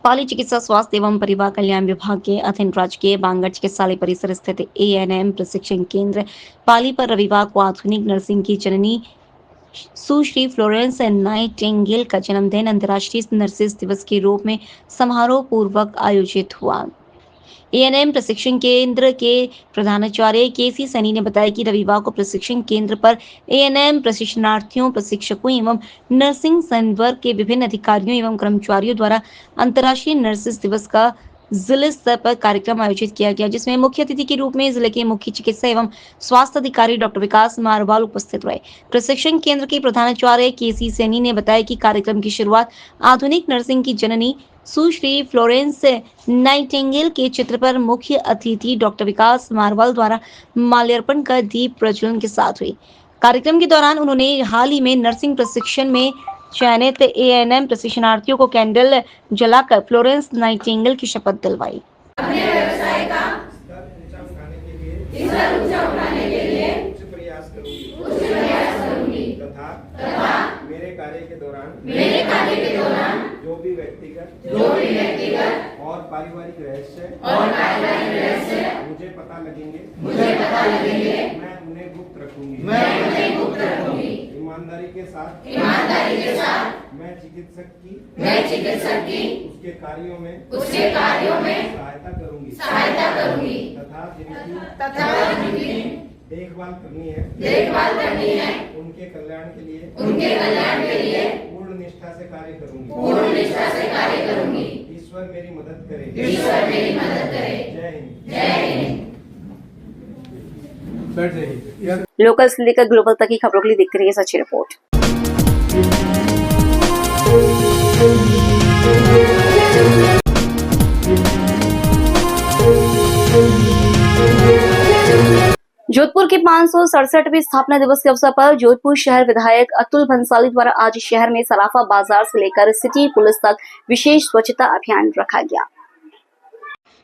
पाली चिकित्सा स्वास्थ्य एवं परिवार कल्याण विभाग के अधीन राजकीय बांगड़ चिकित्सालय परिसर स्थित एएनएम प्रशिक्षण केंद्र पाली पर रविवार को आधुनिक नर्सिंग की जननी सुश्री फ्लोरेंस नाइटिंगेल का जन्मदिन अंतर्राष्ट्रीय नर्सेस दिवस के रूप में समारोह पूर्वक आयोजित हुआ। एएनएम प्रशिक्षण केंद्र के प्रधानाचार्य केसी सैनी ने बताया कि रविवार को प्रशिक्षण केंद्र पर एएनएम प्रशिक्षणार्थियों, प्रशिक्षकों एवं नर्सिंग संवर्ग के विभिन्न अधिकारियों एवं कर्मचारियों द्वारा अंतर्राष्ट्रीय नर्सेस दिवस का जिले स्तर पर कार्यक्रम आयोजित किया गया, जिसमें मुख्य अतिथि के रूप में जिले के मुख्य चिकित्सा एवं स्वास्थ्य अधिकारी डॉक्टर विकास मारवाल उपस्थित रहे। प्रशिक्षण केंद्र के प्रधानाचार्य केसी सैनी ने बताया कि कार्यक्रम की शुरुआत आधुनिक नर्सिंग की जननी सुश्री फ्लोरेंस नाइटिंगेल के चित्र पर मुख्य अतिथि डॉक्टर विकास मारवाल द्वारा माल्यार्पण कर दीप प्रज्वलन के साथ हुई। कार्यक्रम के दौरान उन्होंने हाल ही में नर्सिंग प्रशिक्षण में चयनित एएनएम प्रशिक्षणार्थियों को कैंडल जलाकर फ्लोरेंस नाइटिंगेल की शपथ दिलवाई। अपने व्यवसाय का स्तर ऊंचा उठाने के लिए उच्च प्रयास करूंगी तथा मेरे कार्य के दौरान जो भी व्यक्तिगत और पारिवारिक रहस्य मुझे पता लगेंगे मैं उन्हें गुप्त रखूंगी। ईमानदारी के साथ मैं चिकित्सक की उसके कार्यों में सहायता करूंगी तथा जिनकी देखभाल करनी है उनके कल्याण के लिए पूर्ण निष्ठा से कार्य करूंगी। ईश्वर मेरी मदद करे। जय हिंद। लोकल से लेकर ग्लोबल तक की खबरों के लिए देखते रहिए सच्ची रिपोर्ट। जोधपुर के 567वें स्थापना दिवस के अवसर पर जोधपुर शहर विधायक अतुल भंसाली द्वारा आज शहर में सराफा बाजार से लेकर सिटी पुलिस तक विशेष स्वच्छता अभियान रखा गया।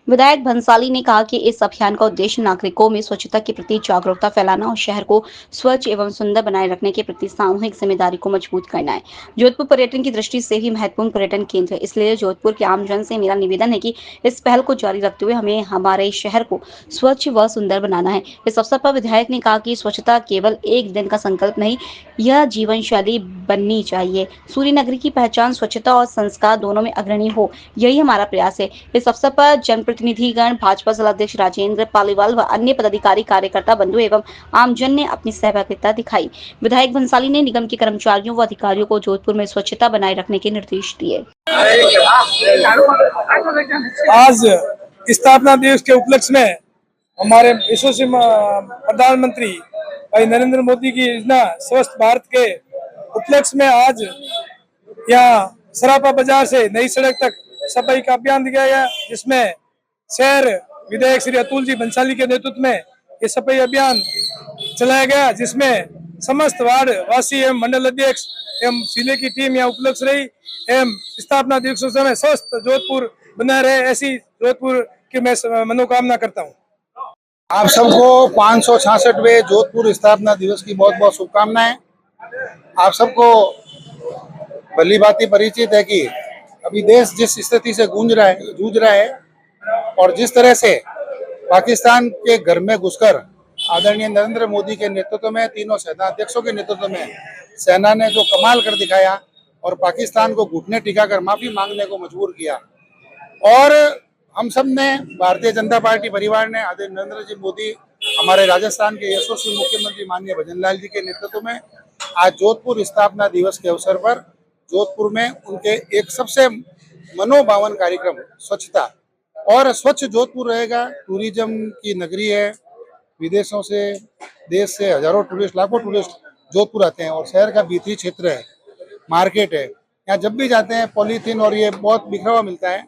विधायक भंसाली ने कहा कि इस अभियान का उद्देश्य नागरिकों में स्वच्छता के प्रति जागरूकता फैलाना और शहर को स्वच्छ एवं सुंदर बनाए रखने के प्रति सामूहिक जिम्मेदारी को मजबूत करना है। जोधपुर पर्यटन की दृष्टि से भी महत्वपूर्ण पर्यटन केंद्र है, इसलिए जोधपुर के आमजन से मेरा निवेदन है कि इस पहल को जारी रखते हुए हमें हमारे शहर को स्वच्छ व सुंदर बनाना है। इस अवसर पर विधायक ने कहा कि स्वच्छता केवल एक दिन का संकल्प नहीं, यह जीवन शैली बननी चाहिए। सूर्य नगरी की पहचान स्वच्छता और संस्कार दोनों में अग्रणी हो, यही हमारा प्रयास है। इस अवसर पर जनप्रतिनिधिगण, भाजपा जिलाध्यक्ष राजेंद्र पालीवाल व अन्य पदाधिकारी, कार्यकर्ता बंधु एवं आमजन ने अपनी सहभागिता दिखाई। विधायक भंसाली ने निगम के कर्मचारियों व अधिकारियों को जोधपुर में स्वच्छता बनाए रखने के निर्देश दिए। आज स्थापना दिवस के उपलक्ष्य में हमारे यशस्वी प्रधानमंत्री भाई नरेंद्र मोदी की योजना स्वस्थ भारत के उपलक्ष्य में आज यहाँ सराफा बाजार से नई सड़क तक सफाई का अभियान दिया गया, जिसमें शहर विधायक श्री अतुल जी भंसाली के नेतृत्व में ये सफाई अभियान चलाया गया, जिसमें समस्त वार्ड वासी एवं मंडल अध्यक्ष एवं जिले की टीम यहाँ उपलब्ध रही एवं स्थापना दिवस में स्वस्थ जोधपुर बना रहे, ऐसी जोधपुर की मैं मनोकामना करता हूँ। आप सबको 566वें जोधपुर स्थापना दिवस की बहुत बहुत शुभकामनाएं। आप सबको भली भांति परिचित है कि अभी देश जिस स्थिति से जूझ रहा है और जिस तरह से पाकिस्तान के घर में घुसकर आदरणीय नरेंद्र मोदी के नेतृत्व में, तीनों सेना अध्यक्षों के नेतृत्व में सेना ने जो कमाल कर दिखाया और पाकिस्तान को घुटने टिकाकर माफी मांगने को मजबूर किया, और हम सब ने भारतीय जनता पार्टी परिवार ने आदरणीय नरेंद्र जी मोदी, हमारे राजस्थान के यशस्वी मुख्यमंत्री माननीय भजनलाल जी के नेतृत्व में आज जोधपुर स्थापना दिवस के अवसर पर जोधपुर में उनके एक सबसे मनोभावन कार्यक्रम स्वच्छता, और स्वच्छ जोधपुर रहेगा। टूरिज्म की नगरी है, विदेशों से, देश से हजारों टूरिस्ट, लाखों टूरिस्ट जोधपुर आते हैं और शहर का भीतरी क्षेत्र है, मार्केट है। यहाँ जब भी जाते हैं पॉलीथीन और ये बहुत बिखरा हुआ मिलता है।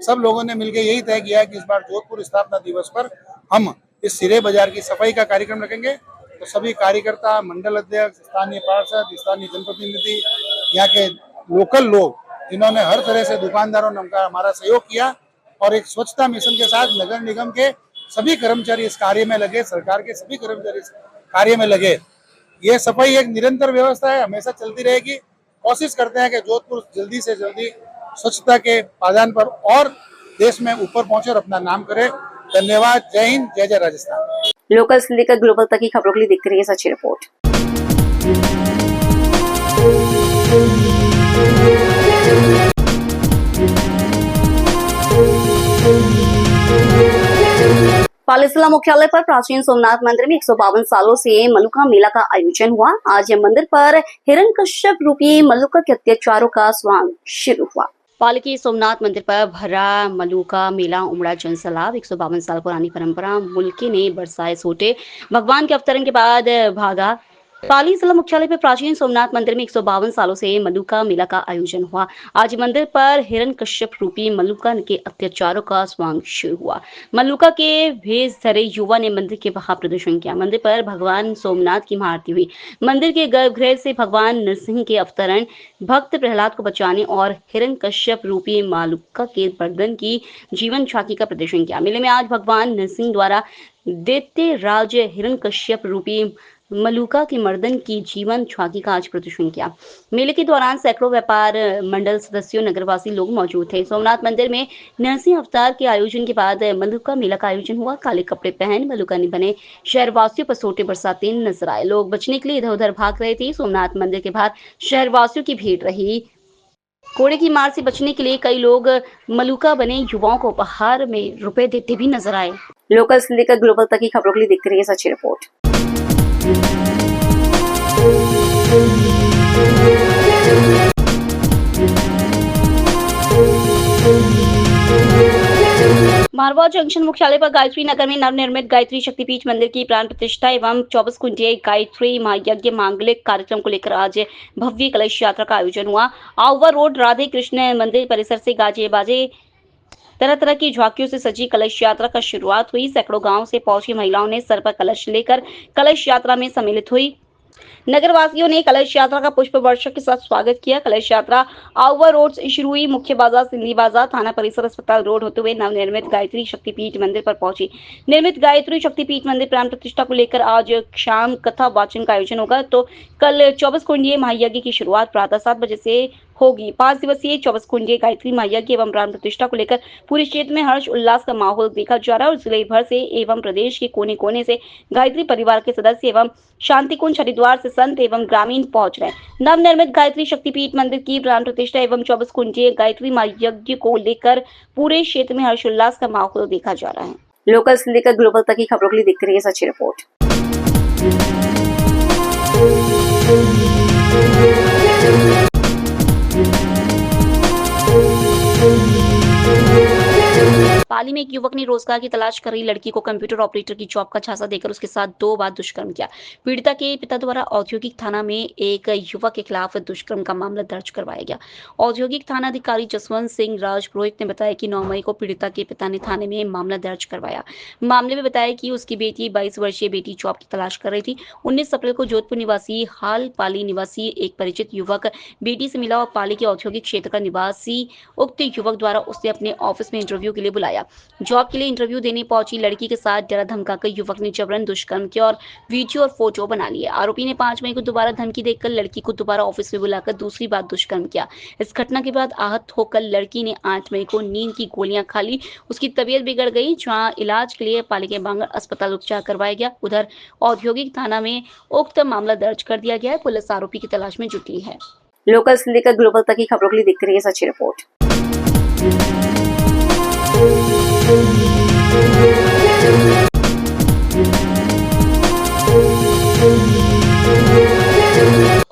सब लोगों ने मिलकर यही तय किया है कि इस बार जोधपुर स्थापना दिवस पर हम इस सिरे बाजार की सफाई का कार्यक्रम रखेंगे। तो सभी कार्यकर्ता, मंडल अध्यक्ष, स्थानीय पार्षद, स्थानीय जनप्रतिनिधि, यहाँ के लोकल लोग, जिन्होंने हर तरह से दुकानदारों ने हमारा सहयोग किया और एक स्वच्छता मिशन के साथ नगर निगम के सभी कर्मचारी इस कार्य में लगे, सरकार के सभी कर्मचारी इस कार्य में लगे। ये सफाई एक निरंतर व्यवस्था है, हमेशा चलती रहेगी। कोशिश करते हैं कि जोधपुर जल्दी से जल्दी स्वच्छता के पायदान पर और देश में ऊपर पहुंचे और अपना नाम करे। धन्यवाद। जय हिंद, जय जय राजस्थान। लोकल से लेकर ग्लोबल तक की खबरों के लिए देखते रहिए सच्ची रिपोर्ट। पाली जिला मुख्यालय पर प्राचीन सोमनाथ मंदिर में 152 सालों से मलुका मेला का आयोजन हुआ। आज मंदिर पर हिरण्यकश्यप रूपी मलुका के अत्याचारों का स्वांग शुरू हुआ। पाली के सोमनाथ मंदिर पर भरा मलुका मेला उमड़ा जनसैलाब। 152 साल पुरानी परंपरा मुल्के ने बरसाए सोटे, भगवान के अवतरण के बाद भागा। पाली जिला मुख्यालय पर प्राचीन सोमनाथ मंदिर में 152 सालों से मलुका मेला का आयोजन हुआ। आज मंदिर पर हिरण्यकश्यप रूपी मलुका के अत्याचारों का स्वांग शुरू हुआ। मलुका के भेष धरे युवा ने मंदिर के बाहर प्रदर्शन किया। मंदिर पर भगवान सोमनाथ की महाआरती हुई। मंदिर के गर्भगृह से भगवान नरसिंह के अवतरण, भक्त प्रहलाद को बचाने और हिरण्यकश्यप रूपी मलुका के मर्दन की जीवन झांकी का प्रदर्शन किया। मेले में आज भगवान नरसिंह द्वारा दैत्य राज हिरण्यकश्यप रूपी मलुका के मर्दन की जीवन झांकी का आज प्रदर्शन किया। मेले के दौरान सैकड़ों व्यापार मंडल सदस्यों, नगरवासी लोग मौजूद थे। सोमनाथ मंदिर में नरसिंह अवतार के आयोजन के बाद मलुका मेला का आयोजन हुआ। काले कपड़े पहन मलुका ने बने शहरवासियों पर सोटे बरसाते नजर आए। लोग बचने के लिए इधर उधर भाग रहे थे। सोमनाथ मंदिर के बाहर शहरवासियों की भीड़ रही। कोड़े की मार से बचने के लिए कई लोग मलुका बने युवाओं को उपहार में रुपए देते भी नजर आए। लोकल से लेकर ग्लोबल तक की खबरों के लिए देखते रहिए सच्ची रिपोर्ट। मारवा जंक्शन मुख्यालय पर गायत्री नगर में नवनिर्मित गायत्री शक्तिपीठ मंदिर की प्राण प्रतिष्ठा एवं 24 कुंडीय गायत्री महायज्ञ मांगलिक कार्यक्रम को लेकर आज भव्य कलश यात्रा का आयोजन हुआ। आउवा रोड राधे कृष्ण मंदिर परिसर से गाजे बाजे तरह तरह की झांकियों से सजी कलश यात्रा का शुरुआत हुई। सैकड़ों गांव से पहुंची महिलाओं ने सर पर कलश लेकर कलश यात्रा में सम्मिलित हुई। नगरवासियों ने कलश यात्रा का पुष्प वर्षा के साथ स्वागत किया। कलश यात्रा आउवा रोड से शुरू हुई। मुख्य बाजार, सिंधी बाजार, थाना परिसर, अस्पताल रोड होते हुए नवनिर्मित गायत्री शक्तिपीठ मंदिर पर पहुंची। निर्मित गायत्री शक्तिपीठ मंदिर प्राण प्रतिष्ठा को लेकर आज शाम कथा वाचन का आयोजन होगा। तो कल 24 कुंडीय महायज्ञ की शुरुआत प्रातः 7 बजे से होगी। 5 दिवसीय 24 कुंडीय गायत्री महायज्ञ एवं प्राण प्रतिष्ठा को लेकर पूरे क्षेत्र में हर्ष उल्लास का माहौल देखा जा रहा है और जिले भर से एवं प्रदेश के कोने कोने से गायत्री परिवार के सदस्य एवं शांति कुंज हरिद्वार से संत एवं ग्रामीण पहुंच रहे हैं। नवनिर्मित गायत्री शक्तिपीठ मंदिर की प्राण प्रतिष्ठा एवं 24 कुंडीय गायत्री महायज्ञ को लेकर पूरे क्षेत्र में हर्ष उल्लास का माहौल देखा जा रहा है। लोकल से लेकर ग्लोबल तक की खबरों के लिए देखते रहिए सच्ची रिपोर्ट। पाली में एक युवक ने रोजगार की तलाश कर रही लड़की को कंप्यूटर ऑपरेटर की जॉब का झांसा देकर उसके साथ 2 बार दुष्कर्म किया। पीड़िता के पिता द्वारा औद्योगिक थाना में एक युवक के खिलाफ दुष्कर्म का मामला दर्ज करवाया गया। औद्योगिक थाना अधिकारी जसवंत सिंह राजपुरोहित ने बताया कि 9 मई को पीड़िता के पिता ने थाने में मामला दर्ज करवाया। मामले में बताया कि उसकी बेटी 22 वर्षीय बेटी जॉब की तलाश कर रही थी। 19 अप्रैल को जोधपुर निवासी हाल पाली निवासी एक परिचित युवक बेटी से मिला और पाली के औद्योगिक क्षेत्र का निवासी उक्त युवक द्वारा उसे अपने ऑफिस में इंटरव्यू के लिए बुलाया। जॉब के लिए इंटरव्यू देने पहुंची लड़की के साथ डरा धमकाकर युवक ने जबरन दुष्कर्म किया और वीडियो और फोटो बना लिए। आरोपी ने 5 मई को दोबारा धमकी देकर लड़की को दोबारा ऑफिस में बुलाकर दूसरी बार दुष्कर्म किया। इस घटना के बाद आहत होकर लड़की ने 8 मई को नींद की गोलियां खा ली। उसकी तबीयत बिगड़ गई, जहां इलाज के लिए पाली के बांगड़ अस्पताल उपचार करवाया गया। उधर औद्योगिक थाना में उक्त मामला दर्ज कर दिया गया है। पुलिस आरोपी की तलाश में जुटी है। लोकल से लेकर ग्लोबल तक की खबरों के लिए देखते रहिए सच्ची रिपोर्ट।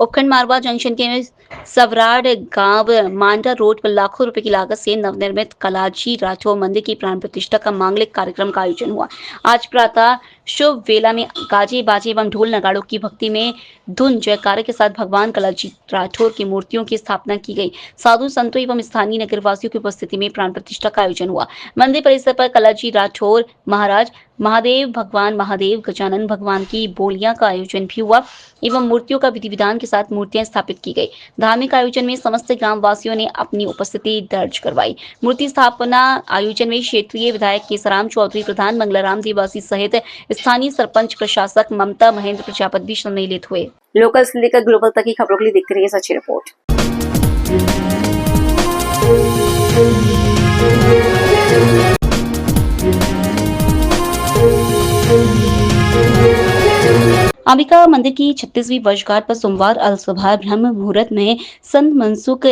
उपखंड मारवा जंक्शन के सवराड गांव मांडा रोड पर लाखों रुपए की लागत से नवनिर्मित कलाजी राठौर मंदिर की प्राण प्रतिष्ठा का मांगलिक कार्यक्रम का आयोजन हुआ। आज प्रातः शुभ वेला में गाजे बाजे एवं ढोल नगाड़ों की भक्ति में धुन जयकारे के साथ भगवान कलाजी राठौर की मूर्तियों की स्थापना की गई। साधु संतों एवं स्थानीय नगरवासियों की उपस्थिति में प्राण प्रतिष्ठा का आयोजन हुआ। मंदिर परिसर पर कलाजी राठौर महाराज, महादेव भगवान, महादेव गजानन भगवान की बोलियां का आयोजन भी हुआ एवं मूर्तियों का विधि विधान के साथ मूर्तियां स्थापित की गई। धार्मिक आयोजन में समस्त ग्रामवासियों ने अपनी उपस्थिति दर्ज करवाई। मूर्ति स्थापना आयोजन में क्षेत्रीय विधायक केसराम चौधरी, प्रधान मंगलाराम देवासी सहित स्थानीय सरपंच, प्रशासक ममता महेंद्र प्रजापति भी सम्मिलित हुए। लोकल से लेकर ग्लोबल तक की खबरों के लिए देखते रहिए सच्ची रिपोर्ट। अंबिका मंदिर की 36वीं वर्षगांठ पर सोमवार अल सुबह ब्रह्म मुहूर्त में संत मनसुख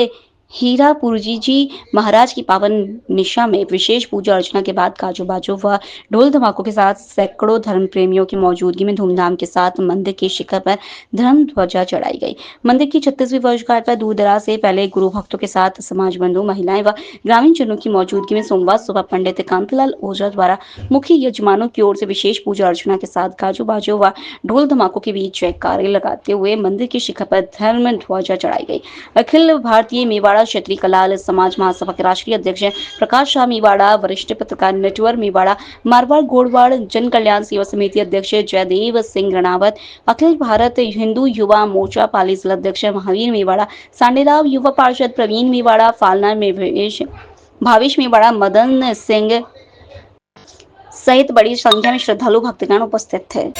हीरापुरजी जी महाराज की पावन निशा में विशेष पूजा अर्चना के बाद काजू बाजू व ढोल धमाकों के साथ सैकड़ों धर्म प्रेमियों की मौजूदगी में धूमधाम के साथ मंदिर के शिखर पर धर्म ध्वजा चढ़ाई गई। मंदिर की 36वीं वर्षगांठ पर दूर दराज से पहले गुरु भक्तों के साथ समाज बंधु महिलाएं व ग्रामीण जनों की मौजूदगी में सोमवार सुबह पंडित कांतिलाल ओझा द्वारा मुख्य यजमानों की ओर से विशेष पूजा अर्चना के साथ काजू बाजू व ढोल धमाकों के बीच जयकारे लगाते हुए मंदिर के शिखर पर धर्म ध्वजा चढ़ाई गई। अखिल भारतीय मेवाड़ा क्षेत्रीय कलाल समाज महासभा के राष्ट्रीय अध्यक्ष प्रकाश शाह मेवाड़ा, वरिष्ठ पत्रकार नटवर मेवाड़ा, मारवाड़ गोड़वाड़ जन कल्याण सेवा समिति अध्यक्ष जयदेव सिंह रणावत, अखिल भारत हिंदू युवा मोर्चा पाली जिला अध्यक्ष महावीर मेवाड़ा, सांडेराव युवा पार्षद प्रवीण मेवाड़ा, फालना में भावेश मेवाड़ा, मदन सिंह सहित बड़ी संख्या में श्रद्धालु भक्तगण उपस्थित थे।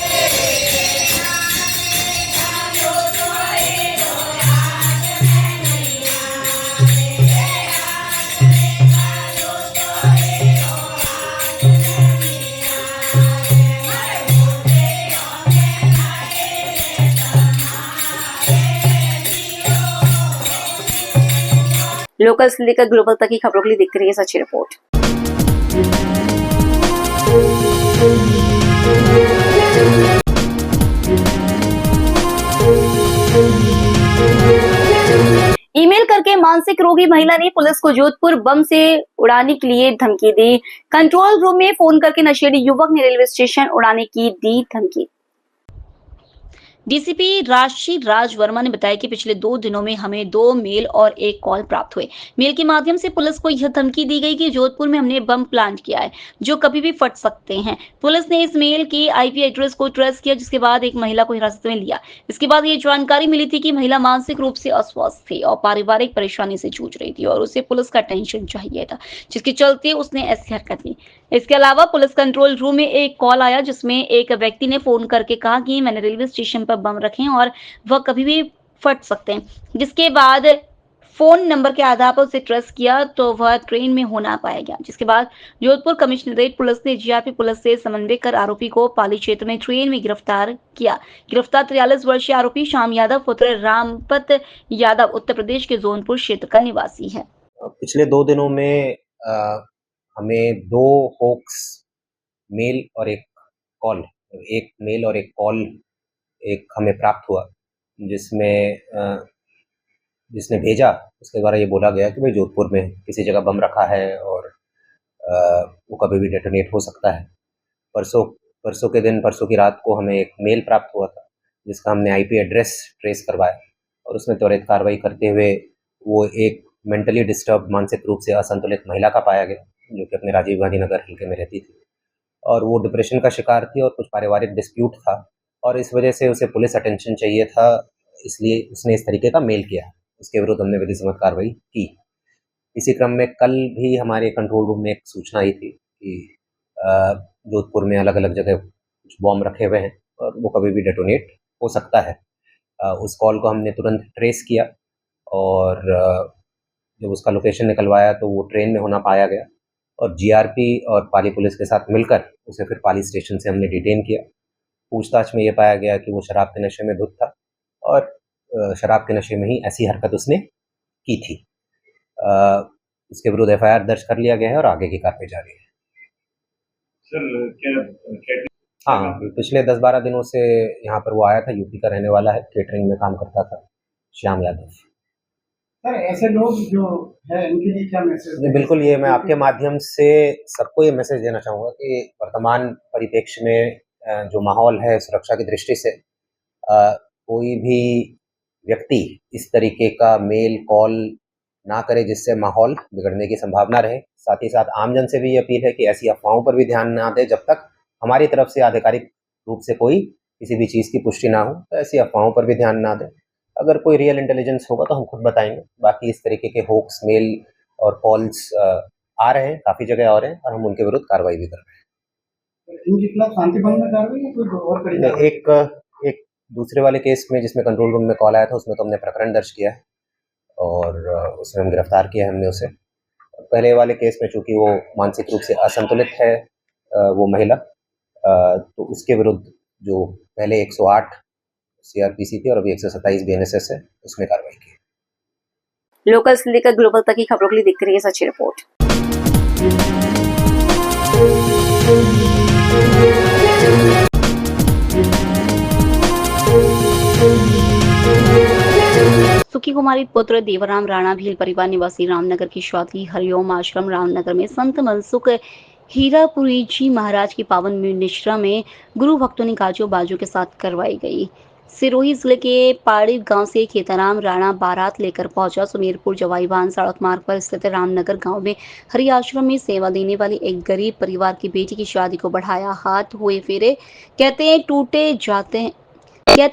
लोकल से लेकर ग्लोबल तक की खबरों के लिए देखते रहिए सच्ची रिपोर्ट। ईमेल करके मानसिक रोगी महिला ने पुलिस को जोधपुर बम से उड़ाने के लिए धमकी दी। कंट्रोल रूम में फोन करके नशेड़ी युवक ने रेलवे स्टेशन उड़ाने की दी धमकी। डीसीपी राशि राज वर्मा ने बताया कि पिछले 2 दिनों में हमें 2 मेल और 1 कॉल प्राप्त हुए। मेल के माध्यम से पुलिस को यह धमकी दी गई कि जोधपुर में हमने बम प्लांट किया है जो कभी भी फट सकते हैं। पुलिस ने इस मेल की आईपी एड्रेस को ट्रेस किया, जिसके बाद एक महिला को हिरासत में लिया। इसके बाद ये जानकारी मिली थी कि महिला मानसिक रूप से अस्वस्थ थी और पारिवारिक परेशानी से जूझ रही थी और उसे पुलिस का टेंशन चाहिए था, जिसके चलते उसने ऐसी हरकत की। इसके अलावा पुलिस कंट्रोल रूम में एक कॉल आया जिसमें एक व्यक्ति ने फोन करके कहा कि मैंने रेलवे स्टेशन पर बम रखे हैं और वह कभी भी फट सकते हैं। जिसके बाद फोन नंबर के आधार पर उसे ट्रेस किया तो वह ट्रेन में होना पाया गया। जिसके बाद जोधपुर कमिश्नरेट पुलिस ने जीआरपी पुलिस से समन्वय कर आरोपी को पाली क्षेत्र में ट्रेन में गिरफ्तार किया। गिरफ्तार 43 वर्षीय आरोपी श्याम यादव पुत्र रामपत यादव उत्तर प्रदेश के जौनपुर क्षेत्र का निवासी है। पिछले 2 दिनों में हमें 2 होक्स मेल और एक कॉल एक हमें प्राप्त हुआ, जिसने भेजा उसके द्वारा ये बोला गया कि भाई जोधपुर में किसी जगह बम रखा है और वो कभी भी डेटोनेट हो सकता है। परसों की रात को हमें एक मेल प्राप्त हुआ था जिसका हमने आईपी एड्रेस ट्रेस करवाया और उसमें त्वरित कार्रवाई करते हुए वो एक मेंटली डिस्टर्ब मानसिक रूप से असंतुलित महिला का पाया गया जो कि अपने राजीव गांधी नगर हल्के में रहती थी और वो डिप्रेशन का शिकार थी और कुछ पारिवारिक डिस्प्यूट था और इस वजह से उसे पुलिस अटेंशन चाहिए था, इसलिए उसने इस तरीके का मेल किया। उसके विरुद्ध हमने विधि सम्मत कार्रवाई की। इसी क्रम में कल भी हमारे कंट्रोल रूम में एक सूचना आई थी कि जोधपुर में अलग अलग जगह कुछ बॉम्ब रखे हुए हैं और वो कभी भी डेटोनेट हो सकता है। उस कॉल को हमने तुरंत ट्रेस किया और जब उसका लोकेशन निकलवाया तो वो ट्रेन में होना पाया गया और जीआरपी और पाली पुलिस के साथ मिलकर उसे फिर पाली स्टेशन से हमने डिटेन किया। पूछताछ में ये पाया गया कि वो शराब के नशे में धुत था और शराब के नशे में ही ऐसी हरकत उसने की थी। उसके विरुद्ध एफआईआर दर्ज कर लिया गया है और आगे की कार्रवाई जारी है। सर हाँ, पिछले 10-12 दिनों से यहाँ पर वो आया था, यूपी का रहने वाला है, केटरिंग में काम करता था, श्याम यादव। सर ऐसे लोग जो है इनके लिए क्या मैसेज? बिल्कुल, ये मैं आपके माध्यम से सबको ये मैसेज देना चाहूँगा कि वर्तमान परिप्रेक्ष्य में जो माहौल है सुरक्षा की दृष्टि से कोई भी व्यक्ति इस तरीके का मेल कॉल ना करे जिससे माहौल बिगड़ने की संभावना रहे। साथ ही साथ आमजन से भी ये अपील है कि ऐसी अफवाहों पर भी ध्यान ना दे जब तक हमारी तरफ से आधिकारिक रूप से कोई किसी भी चीज़ की पुष्टि ना हो, तो ऐसी अफवाहों पर भी ध्यान ना दें। अगर कोई रियल इंटेलिजेंस होगा तो हम खुद बताएंगे। बाकी इस तरीके के होक्स मेल और कॉल्स आ रहे हैं, काफ़ी जगह आ रहे हैं और हम उनके विरुद्ध कार्रवाई भी कर रहे हैं। इनके खिलाफ शांति भंग में कार्रवाई या कोई और कड़ी कार्रवाई? एक दूसरे वाले केस में जिसमें कंट्रोल रूम में कॉल आया था उसमें तो हमने प्रकरण दर्ज किया है और उसमें हम गिरफ्तार किया है हमने उसे। पहले वाले केस में चूंकि वो मानसिक रूप से असंतुलित है वो महिला, तो उसके विरुद्ध जो पहले 108 सीआरपीसी थी और अभी 127 बीएनएसएस है, उसमें कार्रवाई की। लोकल से लेकर ग्लोबल तक की खबरों के लिए देखते रहिए सच्ची रिपोर्ट। सुखी कुमारी पुत्र देवराम राणा भील परिवार निवासी रामनगर की शादी हरिओम आश्रम रामनगर में संत मनसुख हीरापुरी जी महाराज की पावन निश्रा में गुरु भक्तों ने गाजो बाजू के साथ करवाई गई। सिरोही जिले के पाड़ी गांव से खेताराम राणा बारात लेकर पहुंचा। सुमेरपुर जवाईबान सड़क मार्ग पर स्थित रामनगर गांव में हरि आश्रम में सेवा देने वाली एक गरीब परिवार की बेटी की शादी को बढ़ाया। हाथ हुए फेरे, कहते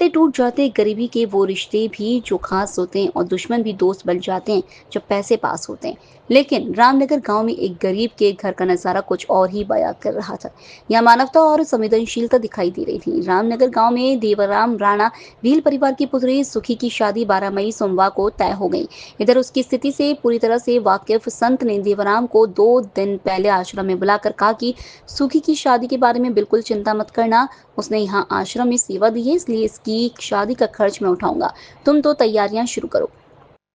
टूट जाते गरीबी के वो रिश्ते भी जो खास होते हैं और दुश्मन भी दोस्त बन जाते हैं जब पैसे पास होते हैं। लेकिन रामनगर गांव में एक गरीब के घर का नजारा कुछ और ही बयां कर रहा था। यहाँ मानवता और संवेदनशीलता दिखाई दे रही थी। रामनगर गांव में देवराम राणा भील परिवार की पुत्री सुखी की शादी 12 मई सोमवार को तय हो गई। इधर उसकी स्थिति से पूरी तरह से वाकिफ संत ने देवराम को 2 दिन पहले आश्रम में बुलाकर कहा कि सुखी की शादी के बारे में बिल्कुल चिंता मत करना। उसने यहाँ आश्रम में सेवा दी है, इसलिए इसकी शादी का खर्च मैं उठाऊंगा, तुम तो तैयारियां शुरू करो।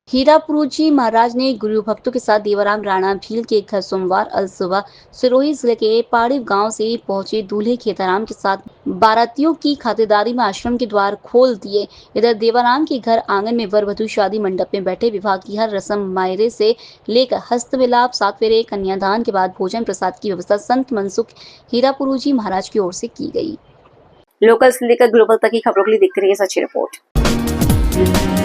हीरापुरी जी महाराज ने गुरु भक्तों के साथ देवराम राणा भील के घर सोमवार अल सुबह सिरोही जिले के पाड़ी गांव से पहुंचे दूल्हे खेताराम के साथ बारातियों की खातिरदारी में आश्रम के द्वार खोल दिए। इधर देवराम के घर आंगन में वर वधू शादी मंडप में बैठे विवाह की हर रस्म मायरे से लेकर हस्त मिलाप, 7 फेरे, कन्यादान के बाद भोजन प्रसाद की व्यवस्था संत मनसुख हीरापुरी जी महाराज की ओर से की गई। लोकल से लेकर ग्लोबल तक की खबरों के लिए देखते रहिए सच्ची रिपोर्ट।